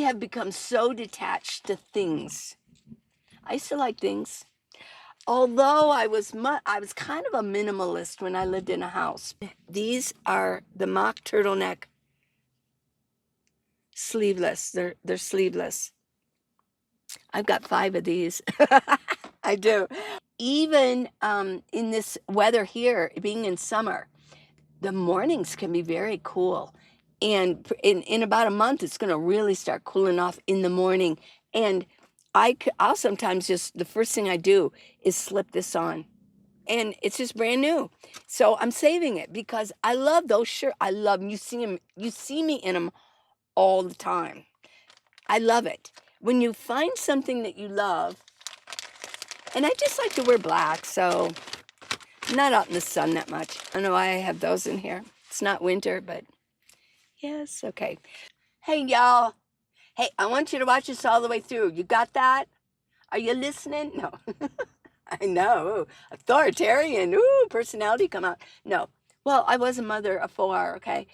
have become so detached to things. I used to like things. Although I was kind of a minimalist when I lived in a house. These are the mock turtleneck sleeveless. They're sleeveless. I've got 5 of these. I do. Even in this weather here, being in summer, the mornings can be very cool. And in about a month, it's going to really start cooling off in the morning. And I'll sometimes just, the first thing I do is slip this on. And it's just brand new. So I'm saving it because I love those shirts. I love them. You see me in them all the time. I love it. When you find something that you love, and I just like to wear black, so I'm not out in the sun that much. I don't know why I have those in here. It's not winter, but yes, okay. Hey, y'all. Hey, I want you to watch this all the way through. You got that? Are you listening? No. I know. Authoritarian. Ooh, personality come out. No. Well, I was a mother of 4, okay?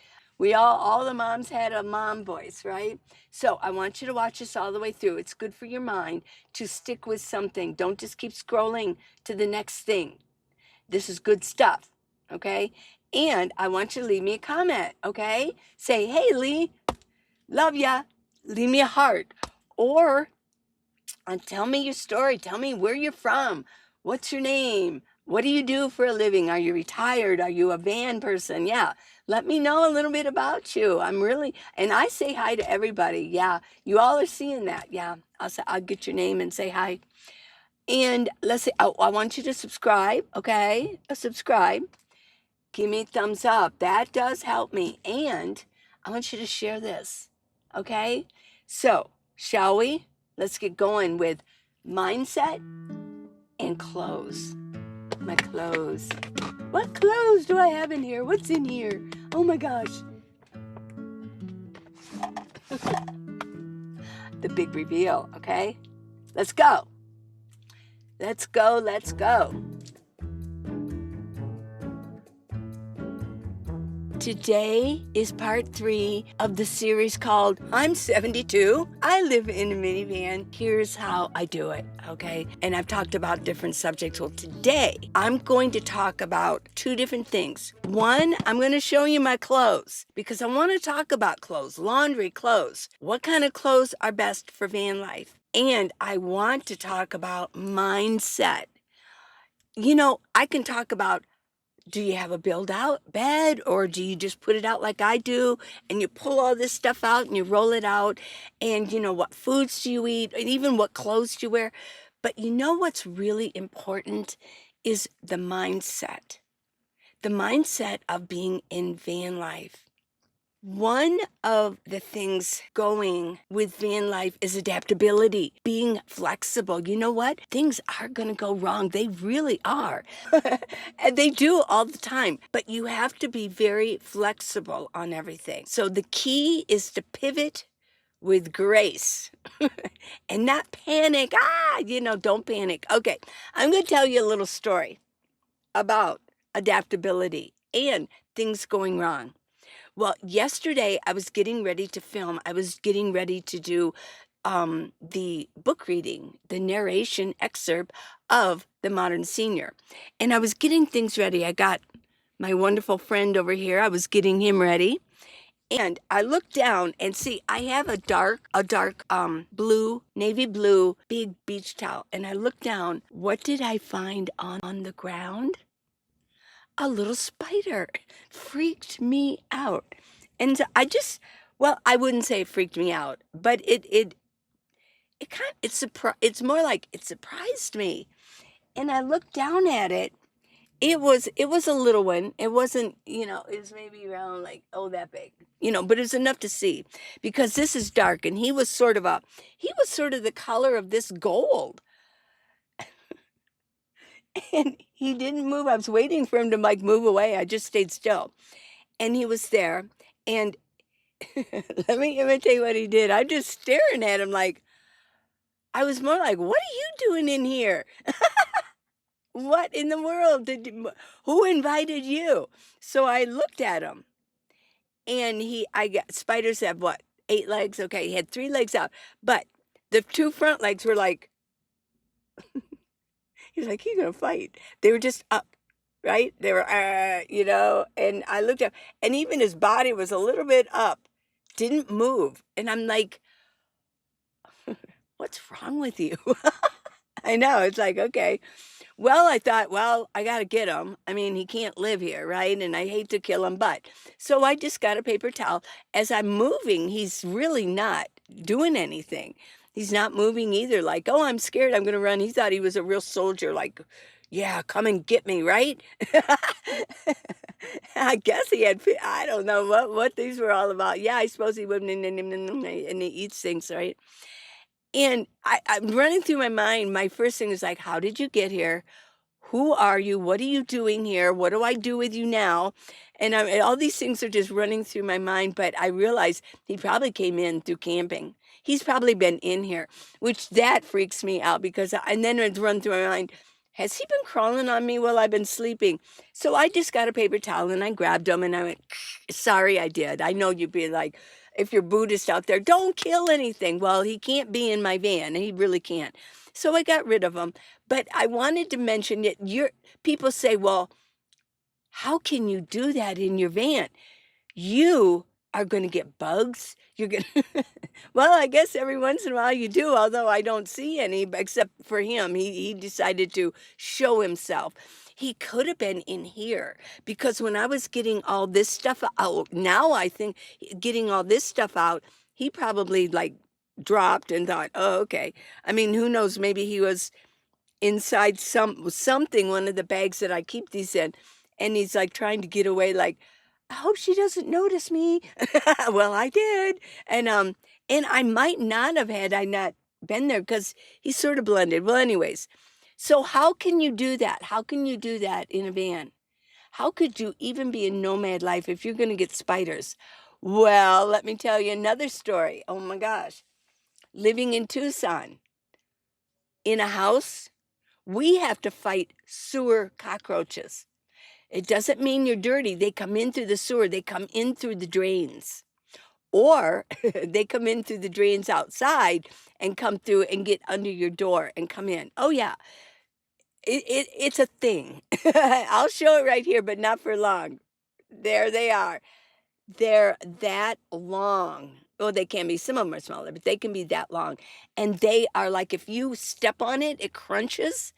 All the moms had a mom voice, right? So I want you to watch this all the way through. It's good for your mind to stick with something. Don't just keep scrolling to the next thing. This is good stuff, okay? And I want you to leave me a comment, okay? Say, hey, Lee, love ya. Leave me a heart. Or tell me your story. Tell me where you're from. What's your name? What do you do for a living? Are you retired? Are you a van person? Yeah. Let me know a little bit about you. And I say hi to everybody. Yeah. You all are seeing that. Yeah. I'll get your name and say hi. And let's say, I want you to subscribe. Okay. Subscribe. Give me a thumbs up. That does help me. And I want you to share this. Okay. So, shall we? Let's get going with mindset and clothes. My clothes. What clothes do I have in here? What's in here? Oh my gosh. The big reveal, okay? Let's go. Let's go, let's go. Today is part 3 of the series called I'm 72. I live in a minivan. Here's how I do it, okay? And I've talked about different subjects. Well, today I'm going to talk about 2 different things. One, I'm going to show you my clothes because I want to talk about clothes, laundry, clothes. What kind of clothes are best for van life? And I want to talk about mindset. You know, I can talk about, do you have a build out bed, or do you just put it out like I do and you pull all this stuff out and you roll it out? And you know, what foods do you eat, and even what clothes do you wear? But you know what's really important is the mindset of being in van life. One of the things going with van life is adaptability, being flexible. You know what? Things are going to go wrong. They really are. And they do all the time. But you have to be very flexible on everything. So the key is to pivot with grace and not panic. Don't panic. Okay, I'm going to tell you a little story about adaptability and things going wrong. Well, yesterday I was getting ready to film. I was getting ready to do the book reading, the narration excerpt of The Modern Senior. And I was getting things ready. I got my wonderful friend over here. I was getting him ready. And I looked down and see, I have a dark blue, navy blue, big beach towel. And I looked down. What did I find on the ground? A little spider. Freaked me out. And so I wouldn't say it freaked me out, but it's more like it surprised me. And I looked down at it. It was a little one. It wasn't, it was maybe around like, that big, but it was enough to see, because this is dark, and he was sort of the color of this gold. And he didn't move. I was waiting for him to move away. I just stayed still. And he was there. And let me imitate what he did. I'm just staring at him like, I was more like, what are you doing in here? What in the world who invited you? So I looked at him, and spiders have what? 8 legs, okay, he had 3 legs out, but the 2 front legs were like he's like, "He's gonna fight." They were just up, right? They were, and I looked up, and even his body was a little bit up, didn't move, and I'm like, "What's wrong with you?" I know, it's like, "Okay." Well, I thought, "Well, I gotta get him. I mean, he can't live here, right? And I hate to kill him, but" so I just got a paper towel. As I'm moving, he's really not doing anything. He's not moving either, like, "Oh, I'm scared, I'm gonna run." He thought he was a real soldier, like, "Yeah, come and get me," right? I guess he had I don't know what these were all about. Yeah, I suppose he would and he eats things, right? And I'm running through my mind, my first thing is like, "How did you get here? Who are you? What are you doing here? What do I do with you now?" And all these things are just running through my mind, but I realize he probably came in through camping. He's probably been in here, which that freaks me out because and then it's run through my mind, has he been crawling on me while I've been sleeping? So I just got a paper towel and I grabbed him and I went, sorry, I did. I know you'd be like, if you're Buddhist out there, don't kill anything. Well, he can't be in my van. He really can't. So I got rid of him. But I wanted to mention that people say, well, how can you do that in your van? You are gonna get bugs. You're gonna well, I guess every once in a while you do, although I don't see any except for him. He decided to show himself. He could have been in here because when I was getting all this stuff out, now I think getting all this stuff out, he probably like dropped and thought, "Oh, okay." I mean, who knows? Maybe he was inside something, one of the bags that I keep these in, and he's, like, trying to get away, like, "I hope she doesn't notice me." Well, I did, and I might not have had I not been there because he sort of blended. Well, anyways, so how can you do that? How can you do that in a van? How could you even be a nomad life if you're gonna get spiders? Well, let me tell you another story. Oh my gosh. Living in Tucson, in a house we have to fight sewer cockroaches. It doesn't mean you're dirty. They come in through the sewer, they come in through the drains. Or they come in through the drains outside and come through and get under your door and come in. Oh, yeah, it's a thing. I'll show it right here, but not for long. There they are. They're that long. Oh, they can be. Some of them are smaller, but they can be that long. And they are like if you step on it, it crunches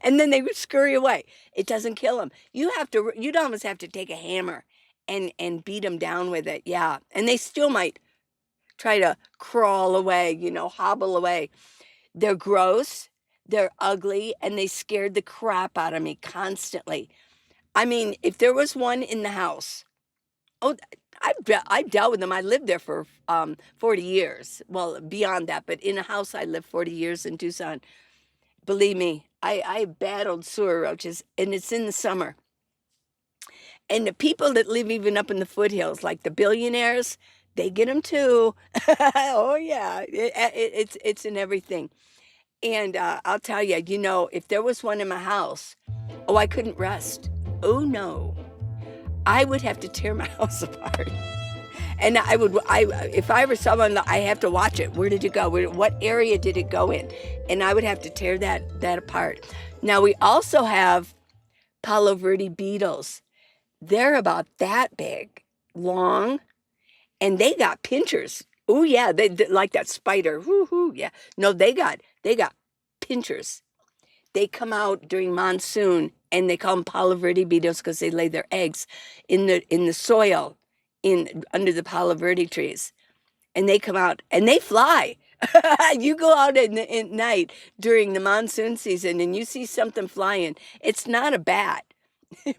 and then they would scurry away. It doesn't kill them. You'd almost have to take a hammer and beat them down with it, yeah, and they still might try to crawl away, hobble away. They're gross, they're ugly, and they scared the crap out of me constantly. I mean, if there was one in the house oh, I've dealt with them. I lived there for, 40 years. Well, beyond that, but in a house I lived 40 years in Tucson. Believe me, I battled sewer roaches, and it's in the summer. And the people that live even up in the foothills, like the billionaires, they get them too. Oh yeah, it's in everything. And I'll tell you, if there was one in my house, oh, I couldn't rest. Oh no, I would have to tear my house apart. And if I ever saw one, I have to watch it. Where did it go? What area did it go in? And I would have to tear that apart. Now we also have Palo Verde beetles. They're about that big, long, and they got pinchers. Oh yeah, they like that spider. Woo-hoo, yeah. No, they got pinchers. They come out during monsoon, and they call them Palo Verde beetles because they lay their eggs in the soil under the Palo Verde trees, and they come out and they fly. You go out at night during the monsoon season, and you see something flying. It's not a bat,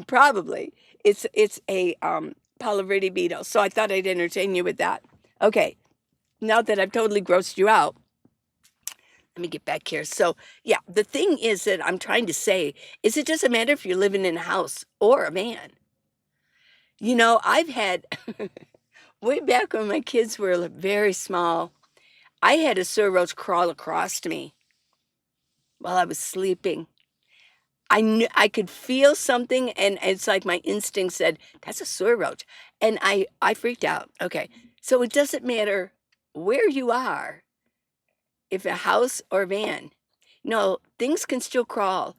probably. It's a Palo Verde beetle. So I thought I'd entertain you with that. Okay, now that I've totally grossed you out, let me get back here. So, yeah, the thing is that I'm trying to say is it doesn't matter if you're living in a house or a van. I've had way back when my kids were very small, I had a sewer roach crawl across to me while I was sleeping. I knew I could feel something, and it's like my instinct said, "That's a sewer roach," and I freaked out. Okay, So it doesn't matter where you are, if a house or van. No, things can still crawl.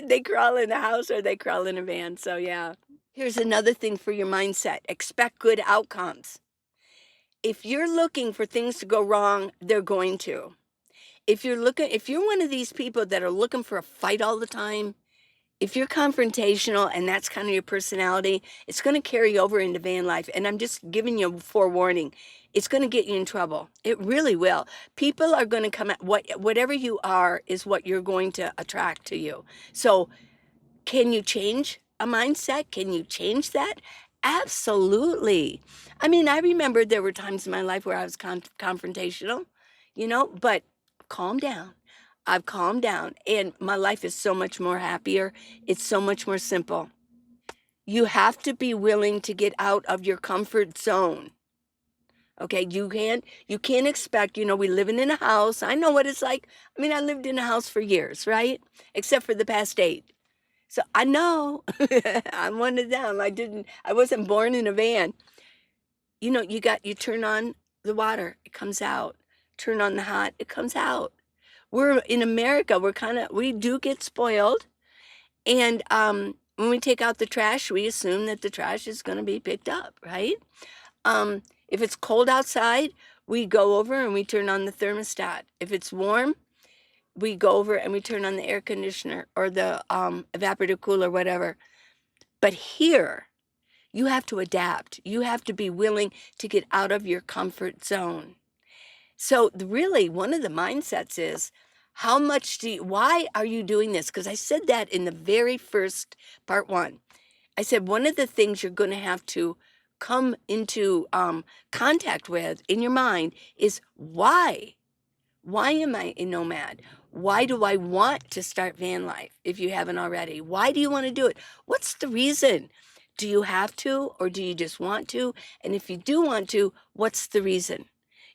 They crawl in a house or they crawl in a van. So yeah. Here's another thing for your mindset. Expect good outcomes. If you're looking for things to go wrong, they're going to. If you're one of these people that are looking for a fight all the time, if you're confrontational and that's kind of your personality, it's going to carry over into van life. And I'm just giving you forewarning. It's going to get you in trouble. It really will. People are going to come at whatever you are is what you're going to attract to you. So can you change a mindset? Can you change that? Absolutely. I mean, I remember there were times in my life where I was confrontational, but calm down. I've calmed down and my life is so much more happier. It's so much more simple. You have to be willing to get out of your comfort zone. Okay, you can't expect, we living in a house. I know what it's like. I mean, I lived in a house for years, right? Except for the past 8. So I know I'm one of them. I wasn't born in a van. You turn on the water, it comes out. Turn on the hot, it comes out. We're in America, we do get spoiled. And when we take out the trash, we assume that the trash is going to be picked up, right? If it's cold outside, we go over and we turn on the thermostat. If it's warm, we go over and we turn on the air conditioner or the evaporative cooler, whatever. But here, you have to adapt. You have to be willing to get out of your comfort zone. So really, one of the mindsets is, why are you doing this? Because I said that in the very first part 1. I said, one of the things you're going to have to come into contact with in your mind is why? Why am I a nomad? Why do I want to start van life if you haven't already? Why do you want to do it? What's the reason? Do you have to or do you just want to? And if you do want to, what's the reason?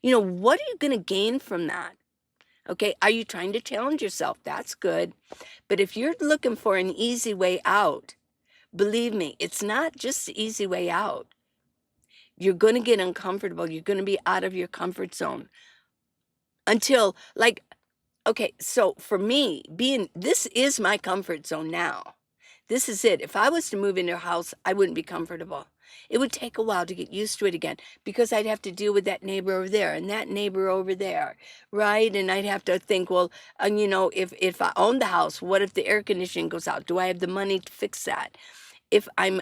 What are you going to gain from that? Okay, are you trying to challenge yourself? That's good. But if you're looking for an easy way out, believe me, it's not just the easy way out. You're going to get uncomfortable. You're going to be out of your comfort zone until, okay, so for me, this is my comfort zone now. This is it. If I was to move into a house, I wouldn't be comfortable. It would take a while to get used to it again because I'd have to deal with that neighbor over there and that neighbor over there, right? And I'd have to think, well, if I own the house, what if the air conditioning goes out? Do I have the money to fix that? If I'm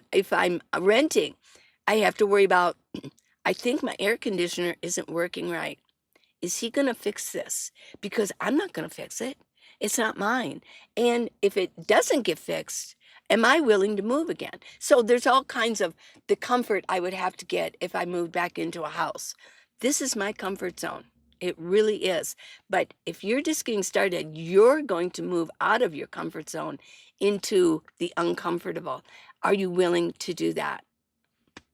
renting, I have to worry about, I think my air conditioner isn't working right. Is he going to fix this? Because I'm not going to fix it. It's not mine. And if it doesn't get fixed, am I willing to move again? So there's all kinds of the comfort I would have to get if I moved back into a house. This is my comfort zone. It really is. But if you're just getting started, you're going to move out of your comfort zone into the uncomfortable. Are you willing to do that?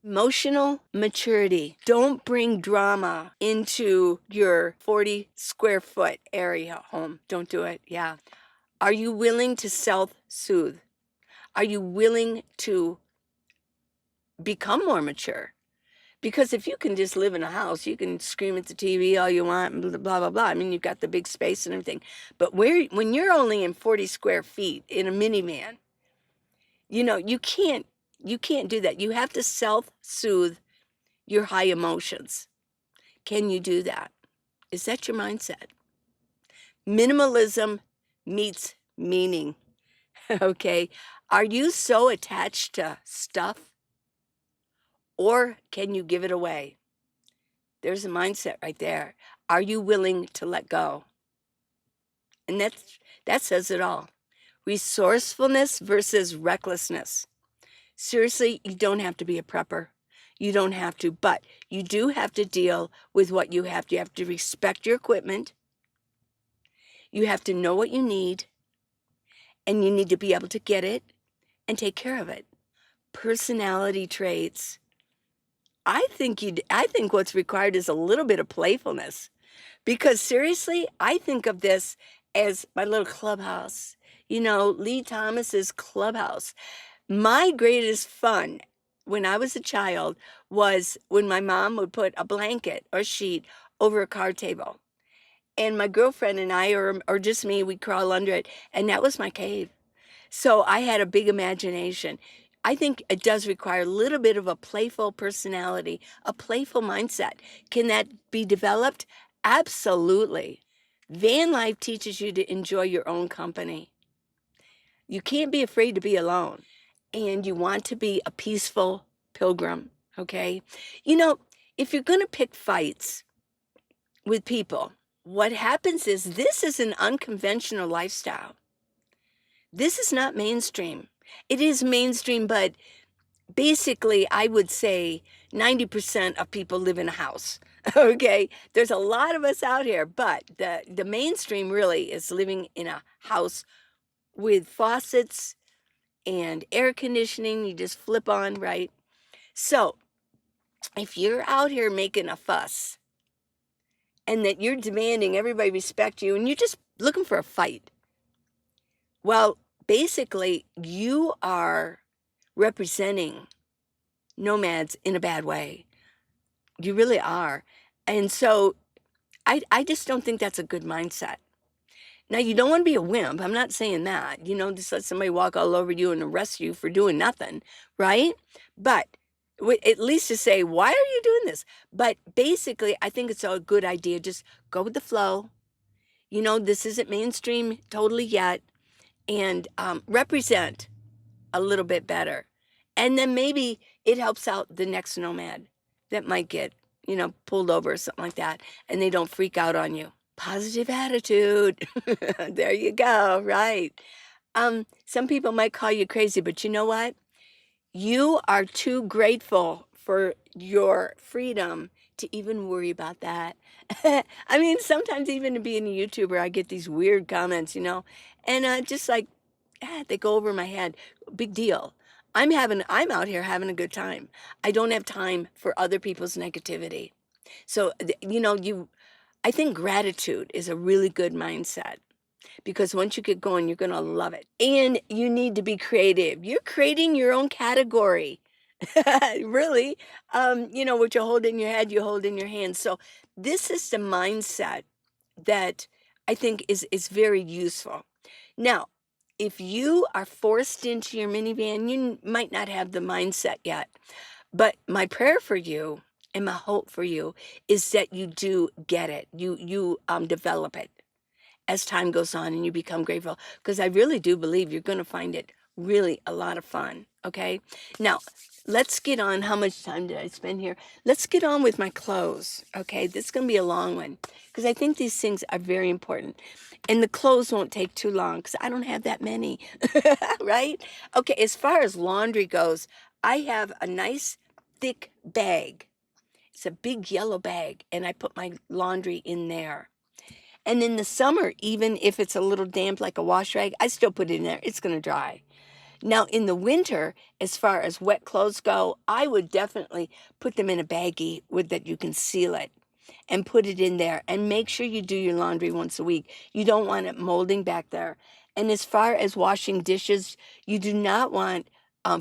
Emotional maturity. Don't bring drama into your 40 square foot area home. Don't do it. Yeah. Are you willing to self-soothe? Are you willing to become more mature? Because if you can just live in a house, you can scream at the TV all you want, blah, blah, blah, blah. I mean, you've got the big space and everything. But when you're only in 40 square feet in a minivan, you can't do that. You have to self-soothe your high emotions. Can you do that? Is that your mindset? Minimalism meets meaning. Okay. Are you so attached to stuff or can you give it away? There's a mindset right there. Are you willing to let go? And that says it all. Resourcefulness versus recklessness. Seriously, you don't have to be a prepper. You don't have to, but you do have to deal with what you have. You have to respect your equipment. You have to know what you need, and you need to be able to get it and take care of it. Personality traits. I think what's required is a little bit of playfulness, because seriously, I think of this as my little clubhouse. Lee Thomas's clubhouse. My greatest fun when I was a child was when my mom would put a blanket or sheet over a card table. And my girlfriend and I, or just me, we'd crawl under it. And that was my cave. So I had a big imagination. I think it does require a little bit of a playful personality, a playful mindset. Can that be developed? Absolutely. Van life teaches you to enjoy your own company. You can't be afraid to be alone. And you want to be a peaceful pilgrim, okay? You know, if you're going to pick fights with people, what happens is this is an unconventional lifestyle. This is not mainstream. It is mainstream, but basically, I would say 90% of people live in a house. Okay, there's a lot of us out here, but the mainstream really is living in a house with faucets and air conditioning. You just flip on, right? So if you're out here making a fuss and that you're demanding everybody respect you and you're just looking for a fight, well, basically, you are representing nomads in a bad way. You really are. And so I just don't think that's a good mindset. Now, you don't want to be a wimp. I'm not saying that. Just let somebody walk all over you and arrest you for doing nothing, right? But at least to say, why are you doing this? But basically, I think it's a good idea. Just go with the flow. This isn't mainstream totally yet. And represent a little bit better. And then maybe it helps out the next nomad that might get, pulled over or something like that, and they don't freak out on you. Positive attitude. There you go, right. Some people might call you crazy, but you know what? You are too grateful for your freedom to even worry about that. I mean, sometimes even to being a YouTuber, I get these weird comments, and just like, they go over my head. Big deal. I'm out here having a good time. I don't have time for other people's negativity. So, I think gratitude is a really good mindset because once you get going, you're going to love it. And you need to be creative. You're creating your own category. Really. What you hold in your head, you hold in your hands. So this is the mindset that I think is very useful. Now, if you are forced into your minivan, you might not have the mindset yet. But my prayer for you and my hope for you is that you do get it. You develop it as time goes on and you become grateful. Because I really do believe you're going to find it really a lot of fun. Okay. Now, let's get on. How much time did I spend here? Let's get on with my clothes. Okay. This is going to be a long one because I think these things are very important. And the clothes won't take too long because I don't have that many. Right? Okay. As far as laundry goes, I have a nice thick bag. It's a big yellow bag, and I put my laundry in there. And in the summer, even if it's a little damp like a wash rag, I still put it in there. It's going to dry. Now, in the winter, as far as wet clothes go, I would definitely put them in a baggie with that you can seal it and put it in there and make sure you do your laundry once a week. You don't want it molding back there. And as far as washing dishes, you do not want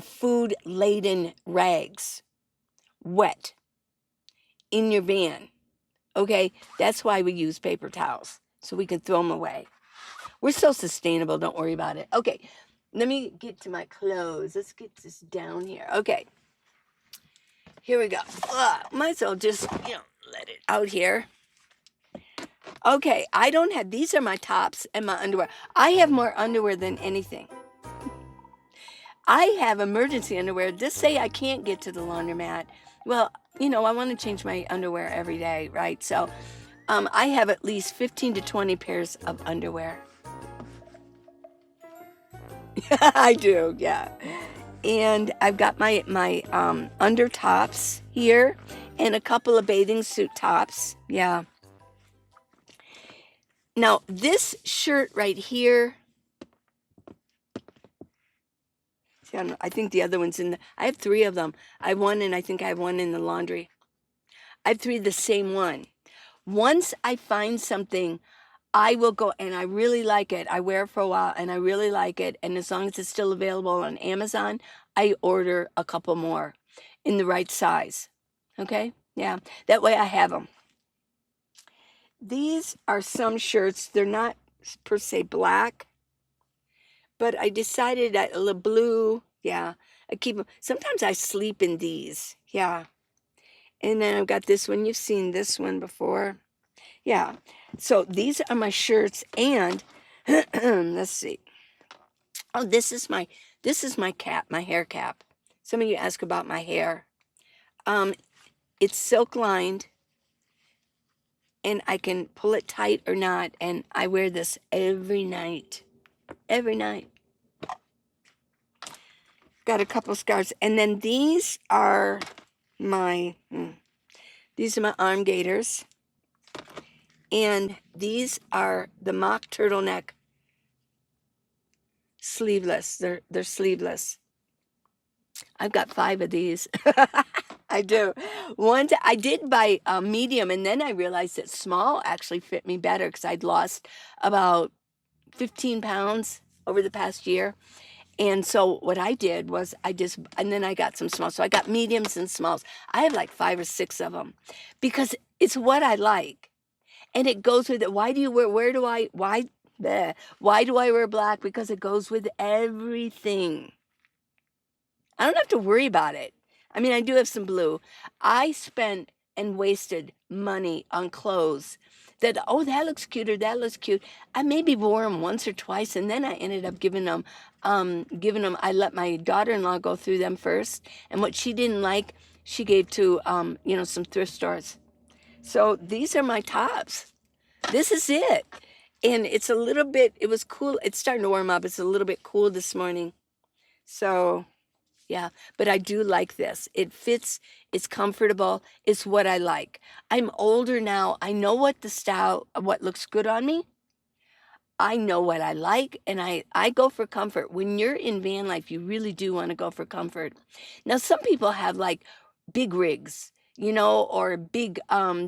food-laden rags wet in your van. Okay, that's why we use paper towels, so we can throw them away. We're so sustainable, don't worry about it. Okay, let me get to my clothes. Let's get this down here. Okay, here we go. Might as well just, let it out here. Okay, I don't have, these are my tops and my underwear. I have more underwear than anything. I have emergency underwear. Just say I can't get to the laundromat. Well, I want to change my underwear every day, right? So I have at least 15 to 20 pairs of underwear. I do, yeah. And I've got my under tops here and a couple of bathing suit tops. Yeah. Now, this shirt right here, see, I think the other one's I have 3 of them. I have one, and I think I have one in the laundry. I have 3 of the same one. Once I find something, I will go, and I really like it. I wear it for a while, and I really like it. And as long as it's still available on Amazon, I order a couple more. in the right size. Okay? Yeah, that way I have them. These are some shirts. They're not per se black, but I decided that the blue, yeah, I keep them. Sometimes I sleep in these. Yeah. And then I've got this one. You've seen this one before. Yeah. So these are my shirts, and let's see. Oh, this is my cap, my hair cap. Some of you ask about my hair. Um, it's silk lined, and I can pull it tight or not, and I wear this every night. Every night. Got a couple scarves, and then these are my arm gaiters, and these are the mock turtleneck sleeveless. They're sleeveless. I've got 5 of these. I do. I did buy a medium, and then I realized that small actually fit me better because I'd lost about 15 pounds over the past year. And so what I did was and then I got some smalls. So I got mediums and smalls. I have like 5 or 6 of them because it's what I like. And it goes with it. Why do I wear black? Because it goes with everything. I don't have to worry about it. I mean, I do have some blue. I spent and wasted money on clothes that, oh, that looks cute or that looks cute. I maybe wore them once or twice, and then I ended up giving them, I let my daughter-in-law go through them first, and what she didn't like, she gave to, some thrift stores. So these are my tops. This is it. And it's a little bit, it was cool. It's starting to warm up. It's a little bit cool this morning. So... yeah, but I do like this. It fits, it's comfortable, it's what I like. I'm older now. I know what the style, what looks good on me. I know what I like, and I go for comfort. When you're in van life, you really do want to go for comfort. Now, some people have like big rigs, or big,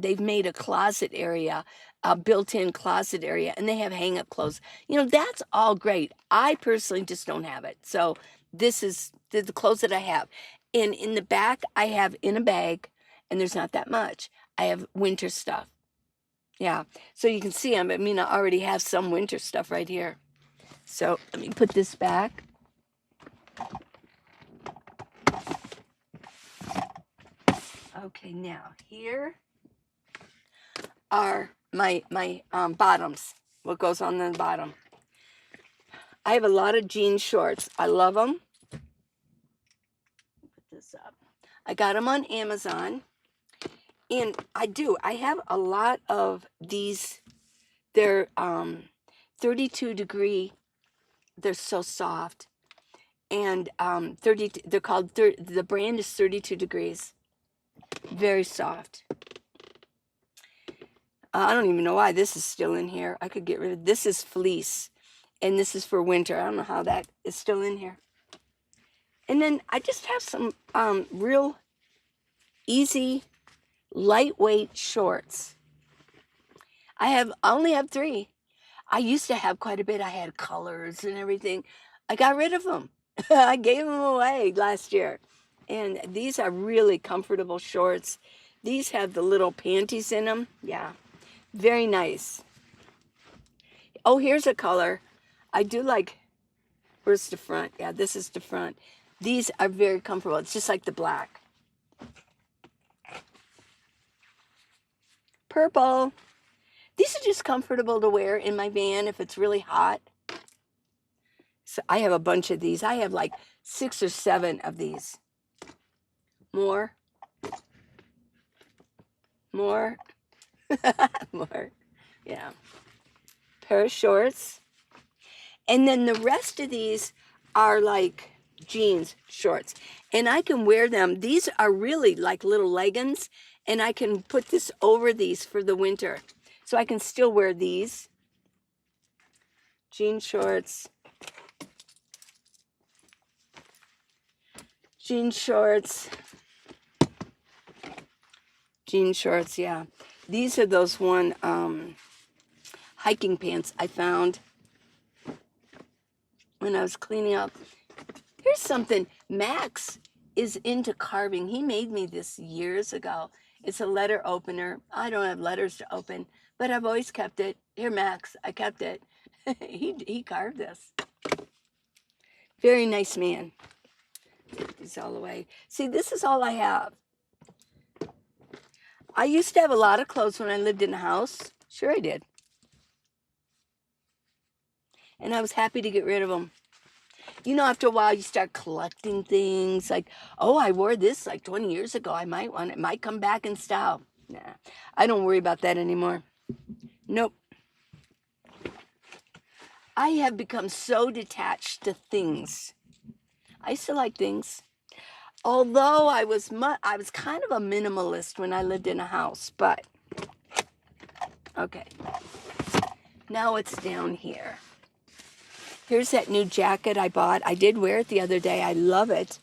they've made a closet area, a built-in closet area, and they have hang-up clothes. That's all great. I personally just don't have it. So this is the clothes that I have. And in the back, I have in a bag, and there's not that much. I have winter stuff. Yeah, so you can see I already have some winter stuff right here. So let me put this back. Okay, now here are my bottoms. What goes on the bottom? I have a lot of jean shorts. I love them. Put this up. I got them on Amazon. And I have a lot of these. They're 32 degree. They're so soft. And they're called, the brand is 32 degrees. Very soft. I don't even know why this is still in here. I could get rid of this. Is fleece. And this is for winter. I don't know how that is still in here. And then I just have some real easy, lightweight shorts. I only have 3. I used to have quite a bit. I had colors and everything. I got rid of them. I gave them away last year. And these are really comfortable shorts. These have the little panties in them. Yeah, very nice. Oh, here's a color. I do like, where's the front? Yeah, this is the front. These are very comfortable. It's just like the black. Purple. These are just comfortable to wear in my van if it's really hot. So I have a bunch of these. I have like 6 or 7 of these. More. More. More. Yeah. Pair of shorts. And then the rest of these are like jeans shorts. And I can wear them. These are really like little leggings. And I can put this over these for the winter. So I can still wear these. Jean shorts. Jean shorts. Jean shorts, yeah. These are those one hiking pants I found when I was cleaning up. Here's something. Max is into carving. He made me this years ago. It's a letter opener. I don't have letters to open, but I've always kept it. Here, Max, I kept it. He carved this. Very nice man. Take these all away. See, this is all I have. I used to have a lot of clothes when I lived in a house. Sure I did. And I was happy to get rid of them. You know, after a while, you start collecting things like, oh, I wore this like 20 years ago. I might want it. Might come back in style. Nah, I don't worry about that anymore. Nope. I have become so detached to things. I used to like things. Although I was kind of a minimalist when I lived in a house, but okay. Now it's down here. Here's that new jacket I bought. I did wear it the other day. I love it.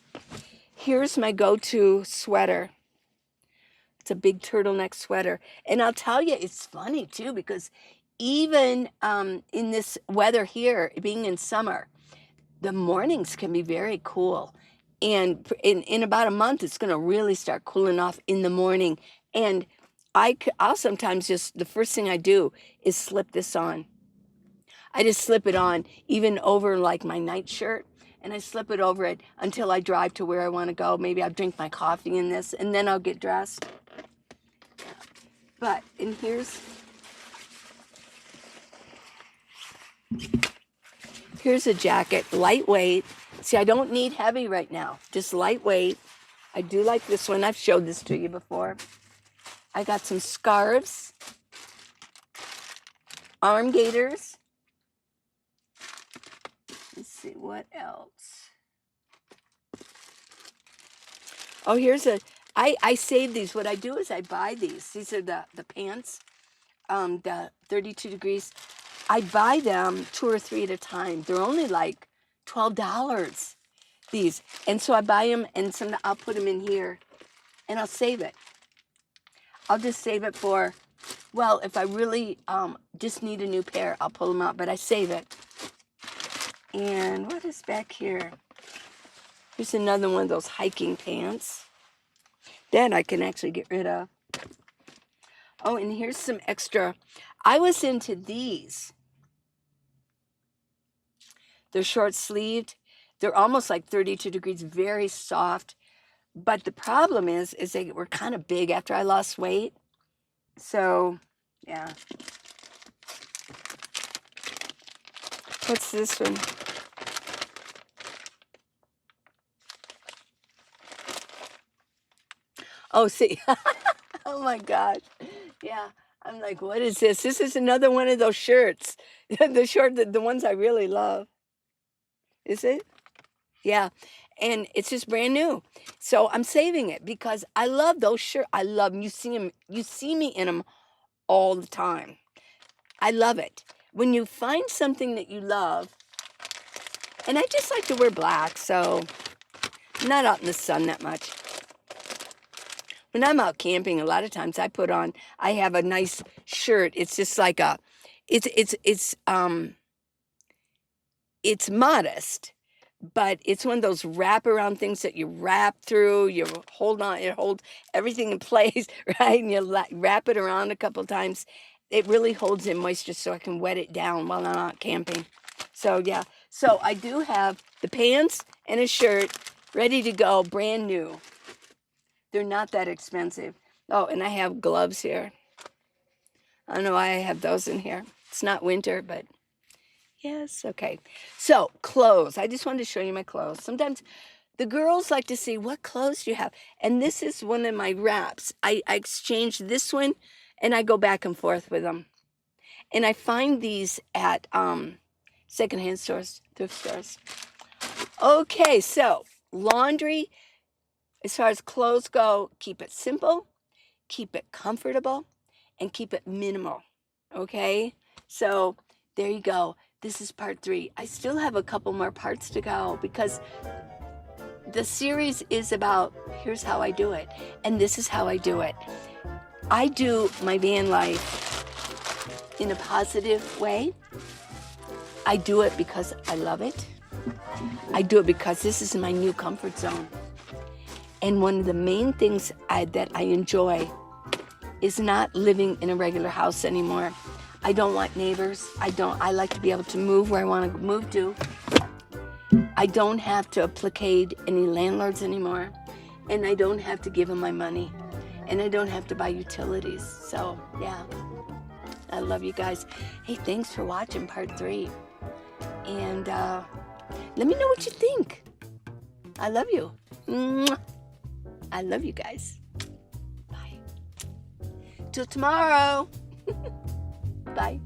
Here's my go-to sweater. It's a big turtleneck sweater. And I'll tell you, it's funny too, because even in this weather here, being in summer, the mornings can be very cool. And in about a month, it's going to really start cooling off in the morning. And I'll sometimes just, the first thing I do is slip this on. I just slip it on, even over like my nightshirt, and I slip it over it until I drive to where I want to go. Maybe I'll drink my coffee in this, and then I'll get dressed. But, and here's a jacket, lightweight. See, I don't need heavy right now, just lightweight. I do like this one. I've showed this to you before. I got some scarves, arm gaiters. Let's see, what else? Oh, here's I save these. What I do is I buy these. These are the pants, the 32 degrees. I buy them 2 or 3 at a time. They're only like $12, these. And so I buy them, and I'll put them in here, and I'll save it. I'll just save it for, well, if I really just need a new pair, I'll pull them out, but I save it. And what is back here? Here's another one of those hiking pants. That I can actually get rid of. Oh, and here's some extra. I was into these. They're short sleeved. They're almost like 32 degrees, very soft. But the problem is they were kind of big after I lost weight. So, yeah. What's this one? Oh, see. Oh my gosh. Yeah. I'm like, what is this? This is another one of those shirts. The ones I really love. Is it? Yeah. And it's just brand new. So I'm saving it because I love those shirts. I love them. You see me in them all the time. I love it. When you find something that you love, and I just like to wear black, so I'm not out in the sun that much. When I'm out camping, a lot of times I have a nice shirt. It's just like it's modest, but it's one of those wraparound things that you wrap through, you hold on, it holds everything in place, right? And you wrap it around a couple times. It really holds in moisture so I can wet it down while I'm out camping. So yeah, so I do have the pants and a shirt ready to go, brand new. They're not that expensive. Oh, and I have gloves here. I don't know why I have those in here. It's not winter, but yes, okay. So, clothes. I just wanted to show you my clothes. Sometimes the girls like to see, what clothes do you have? And this is one of my wraps. I exchange this one, and I go back and forth with them. And I find these at secondhand stores, thrift stores. Okay, so laundry. As far as clothes go, keep it simple, keep it comfortable, and keep it minimal, okay? So there you go. This is part 3. I still have a couple more parts to go because the series is about here's how I do it, and this is how I do it. I do my van life in a positive way. I do it because I love it. I do it because this is my new comfort zone. And one of the main things that I enjoy is not living in a regular house anymore. I don't want neighbors. I like to be able to move where I want to move to. I don't have to placate any landlords anymore. And I don't have to give them my money. And I don't have to buy utilities. So, yeah. I love you guys. Hey, thanks for watching part 3. And let me know what you think. I love you. Mwah. I love you guys. Bye. Till tomorrow. Bye.